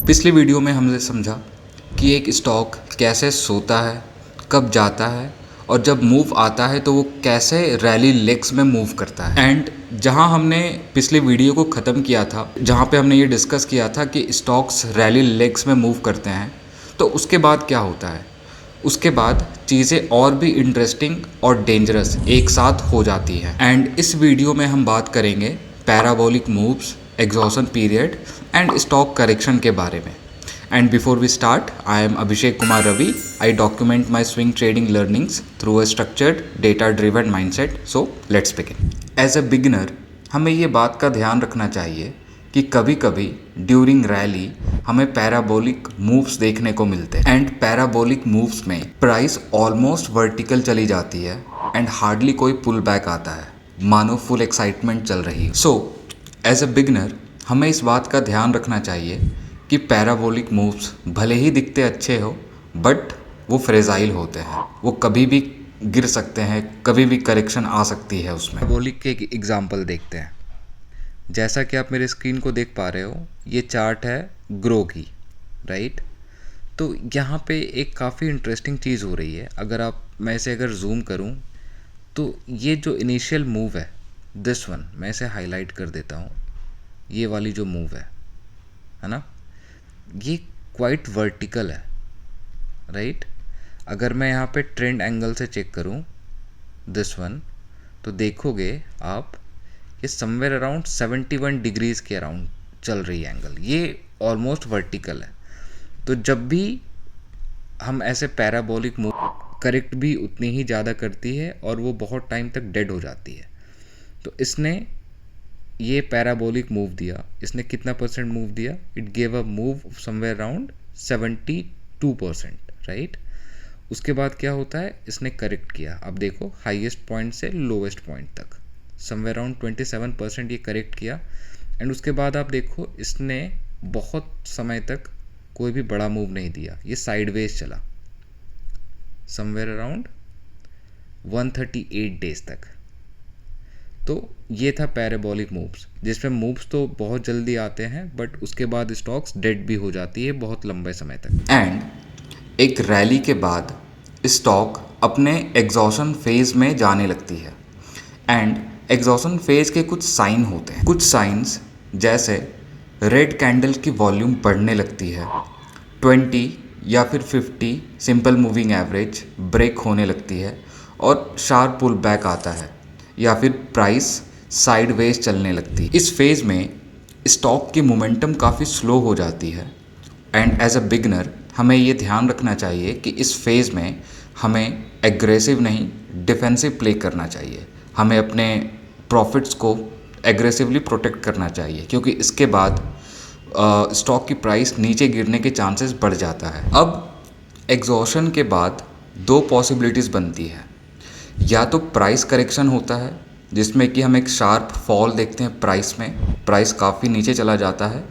पिछली वीडियो में हमने समझा कि एक स्टॉक कैसे सोता है, कब जाता है और जब मूव आता है तो वो कैसे रैली लेग्स में मूव करता है। एंड जहां हमने पिछली वीडियो को ख़त्म किया था, जहां पे हमने ये डिस्कस किया था कि स्टॉक्स रैली लेग्स में मूव करते हैं, तो उसके बाद क्या होता है, उसके बाद चीज़ें और भी इंटरेस्टिंग और डेंजरस एक साथ हो जाती हैं। एंड इस वीडियो में हम बात करेंगे parabolic moves, exhaustion period and stock correction के बारे में। And before we start, I am Abhishek Kumar Ravi. I document my swing trading learnings through a structured data driven mindset. So let's begin. As a beginner, हमें ये बात का ध्यान रखना चाहिए कि कभी कभी ड्यूरिंग रैली हमें पैराबोलिक मूव्स देखने को मिलते हैं। एंड पैराबोलिक मूव्स में प्राइस ऑलमोस्ट वर्टिकल चली जाती है एंड हार्डली कोई पुल बैक आता है, मानो फुल एक्साइटमेंट चल रही है। सो एज अ बिगनर हमें इस बात का ध्यान रखना चाहिए कि पैराबोलिक मूव्स भले ही दिखते अच्छे हो, बट वो फ्रेजाइल होते हैं, वो कभी भी गिर सकते हैं, कभी भी करेक्शन आ सकती है उसमें। पैराबोलिक के एक एग्जांपल देखते हैं। जैसा कि आप मेरे स्क्रीन को देख पा रहे हो, ये चार्ट है ग्रो की, राइट। तो यहाँ पे एक काफ़ी इंटरेस्टिंग चीज़ हो रही है। मैं इसे अगर जूम करूँ तो ये जो इनिशियल मूव है, दिस वन, मैं इसे हाईलाइट कर देता हूँ। ये वाली जो मूव है ना, ये क्वाइट वर्टिकल है, राइट। अगर मैं यहाँ पे ट्रेंड एंगल से चेक करूँ दिस वन, तो देखोगे आप ये समवेयर अराउंड 71 डिग्रीज़ के अराउंड चल रही है एंगल। ये ऑलमोस्ट वर्टिकल है। तो जब भी हम ऐसे पैराबोलिक मूव, करेक्ट भी उतनी ही ज़्यादा करती है और वो बहुत टाइम तक डेड हो जाती है। तो इसने ये पैराबोलिक मूव दिया, इसने कितना परसेंट मूव दिया? It gave a move somewhere around 72%, right. उसके बाद क्या होता है, इसने करेक्ट किया। अब देखो हाईएस्ट पॉइंट से लोवेस्ट पॉइंट तक समवेयर अराउंड 27% ये करेक्ट किया। एंड उसके बाद आप देखो इसने बहुत समय तक कोई भी बड़ा मूव नहीं दिया, ये साइडवेज चला समवेयर अराउंड 138 डेज तक। तो ये था पैराबोलिक मूव्स, जिसमें मूव्स तो बहुत जल्दी आते हैं बट उसके बाद स्टॉक्स डेड भी हो जाती है बहुत लंबे समय तक। एंड एक रैली के बाद स्टॉक अपने एग्जॉशन फेज में जाने लगती है। एंड एग्जॉशन फेज के कुछ साइन होते हैं। कुछ साइंस जैसे रेड कैंडल की वॉल्यूम बढ़ने लगती है, 20 या फिर 50 सिंपल मूविंग एवरेज ब्रेक होने लगती है और शार्प पुल बैक आता है, या फिर प्राइस साइडवेज चलने लगती है। इस फेज़ में स्टॉक की मोमेंटम काफ़ी स्लो हो जाती है। एंड एज अ बिगनर हमें ये ध्यान रखना चाहिए कि इस फेज़ में हमें एग्रेसिव नहीं, डिफेंसिव प्ले करना चाहिए। हमें अपने प्रॉफिट्स को एग्रेसिवली प्रोटेक्ट करना चाहिए, क्योंकि इसके बाद स्टॉक की प्राइस नीचे गिरने के चांसेस बढ़ जाता है। अब एग्जॉशन के बाद दो पॉसिबिलिटीज़ बनती है। या तो प्राइस करेक्शन होता है, जिसमें कि हम एक शार्प फॉल देखते हैं प्राइस में, प्राइस काफ़ी नीचे चला जाता है।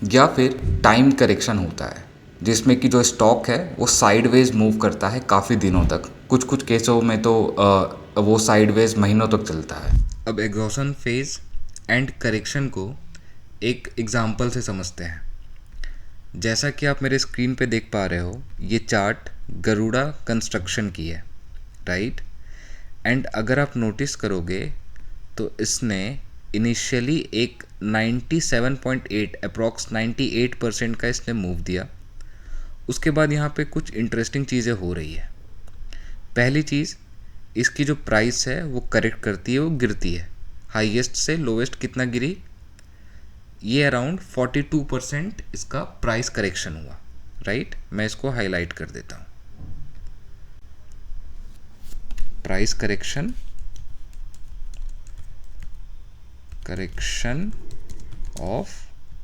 या फिर टाइम करेक्शन होता है, जिसमें कि जो स्टॉक है वो साइडवेज मूव करता है काफ़ी दिनों तक। कुछ कुछ केसों में तो वो साइडवेज महीनों तक चलता है। अब एग्जॉशन फेज एंड करेक्शन को एक एग्जांपल से समझते हैं। जैसा कि आप मेरे स्क्रीन पे देख पा रहे हो, ये चार्ट गरुड़ा कंस्ट्रक्शन की है, राइट। एंड अगर आप नोटिस करोगे तो इसने इनिशियली एक 97.8 अप्रॉक्स 98% का इसने मूव दिया। उसके बाद यहाँ पे कुछ इंटरेस्टिंग चीज़ें हो रही है। पहली चीज़, इसकी जो प्राइस है वो करेक्ट करती है, वो गिरती है। हाईएस्ट से लोवेस्ट कितना गिरी? ये अराउंड 42% इसका प्राइस करेक्शन हुआ, राइट। मैं इसको हाईलाइट कर देता हूँ। प्राइस करेक्शन ऑफ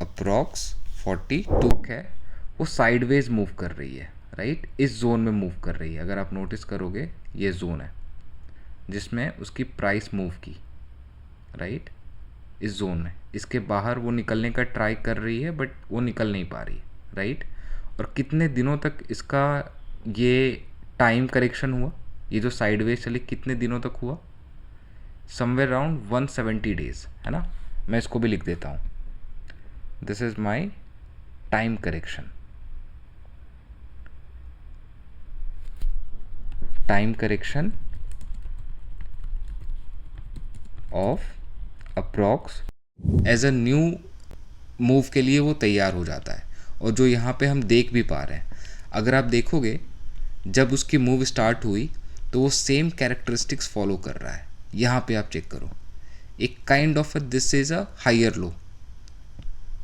अप्रॉक्स 42 है, वो साइडवेज मूव कर रही है, राइट। इस जोन में मूव कर रही है। अगर आप नोटिस करोगे ये जोन है जिसमें उसकी प्राइस मूव की, राइट। इस जोन में, इसके बाहर वो निकलने का ट्राई कर रही है बट वो निकल नहीं पा रही, राइट। और कितने दिनों तक इसका ये टाइम करेक्शन हुआ, ये जो साइडवेज चली कितने दिनों तक हुआ? समवेयर अराउंड 170 डेज, है ना। मैं इसको भी लिख देता हूँ। This is my time correction. Time correction of approx as a new move के लिए वो तैयार हो जाता है। और जो यहाँ पे हम देख भी पा रहे हैं, अगर आप देखोगे जब उसकी मूव स्टार्ट हुई तो वो सेम कैरेक्टरिस्टिक्स फॉलो कर रहा है। यहाँ पे आप चेक करो, एक kind of this is a higher low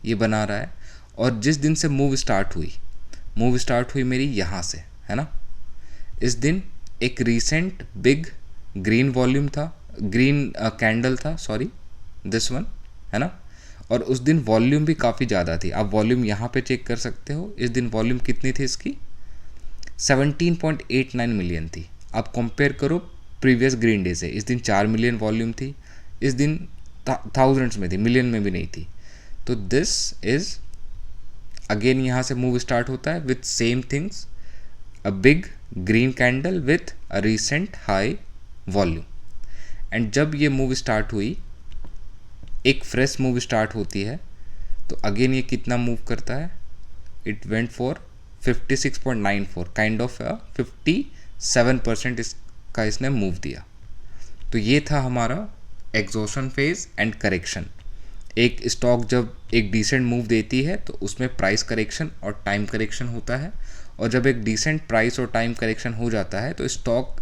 ये बना रहा है। और जिस दिन से मूव स्टार्ट हुई मेरी यहाँ से, है ना, इस दिन एक रीसेंट बिग ग्रीन वॉल्यूम था, ग्रीन कैंडल था, सॉरी दिस वन, है ना। और उस दिन वॉल्यूम भी काफ़ी ज़्यादा थी। आप वॉल्यूम यहाँ पे चेक कर सकते हो। इस दिन वॉल्यूम कितनी थी इसकी? 17.89 मिलियन थी। आप कंपेयर करो प्रीवियस ग्रीन डे से, इस दिन 4 मिलियन वॉल्यूम थी, इस दिन थाउजेंड्स में थी, मिलियन में भी नहीं थी। तो दिस इज अगेन यहाँ से मूव स्टार्ट होता है with same things, a big green candle with a recent high volume. And जब ये मूव स्टार्ट हुई, एक फ्रेश मूव स्टार्ट होती है, तो अगेन ये कितना मूव करता है? It went for 56.94, kind of 57% इसका इसने मूव दिया। तो ये था हमारा एग्जॉशन फेज एंड करेक्शन। एक स्टॉक जब एक डिसेंट मूव देती है तो उसमें प्राइस करेक्शन और टाइम करेक्शन होता है, और जब एक डिसेंट प्राइस और टाइम करेक्शन हो जाता है तो स्टॉक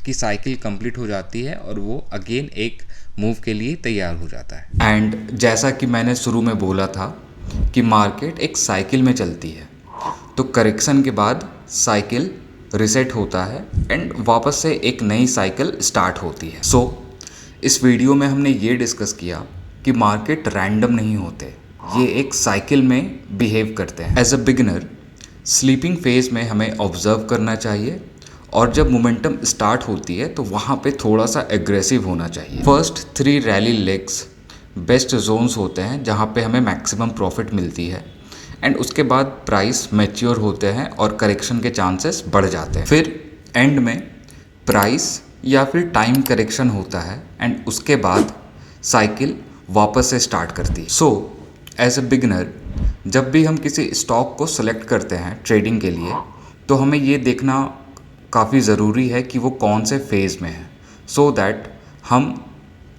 की साइकिल कंप्लीट हो जाती है और वो अगेन एक मूव के लिए तैयार हो जाता है। एंड जैसा कि मैंने शुरू में बोला था कि मार्केट एक साइकिल में चलती है, तो करेक्शन के बाद साइकिल रिसेट होता है एंड वापस से एक नई साइकिल स्टार्ट होती है। सो इस वीडियो में हमने ये डिस्कस किया कि मार्केट रैंडम नहीं होते, ये एक साइकिल में बिहेव करते हैं। As a beginner sleeping phase में हमें ऑब्जर्व करना चाहिए, और जब मोमेंटम स्टार्ट होती है तो वहाँ पे थोड़ा सा एग्रेसिव होना चाहिए। First 3 rally legs best zones होते हैं जहाँ पे हमें मैक्सिमम प्रॉफिट मिलती है, एंड उसके बाद प्राइस मैच्योर होते हैं और करेक्शन के चांसेस बढ़ जाते हैं। फिर एंड में प्राइस या फिर टाइम करेक्शन होता है एंड उसके बाद साइकिल वापस से स्टार्ट करती है। सो एज अ बिगिनर जब भी हम किसी स्टॉक को सेलेक्ट करते हैं ट्रेडिंग के लिए, तो हमें ये देखना काफ़ी ज़रूरी है कि वो कौन से फेज़ में है, सो दैट हम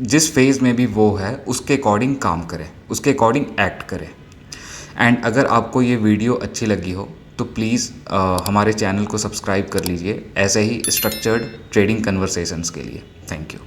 जिस फेज़ में भी वो है उसके अकॉर्डिंग काम करें, उसके अकॉर्डिंग एक्ट करें। एंड अगर आपको ये वीडियो अच्छी लगी हो तो प्लीज़ हमारे चैनल को सब्सक्राइब कर लीजिए ऐसे ही स्ट्रक्चर्ड ट्रेडिंग कन्वर्सेशंस के लिए। Thank you.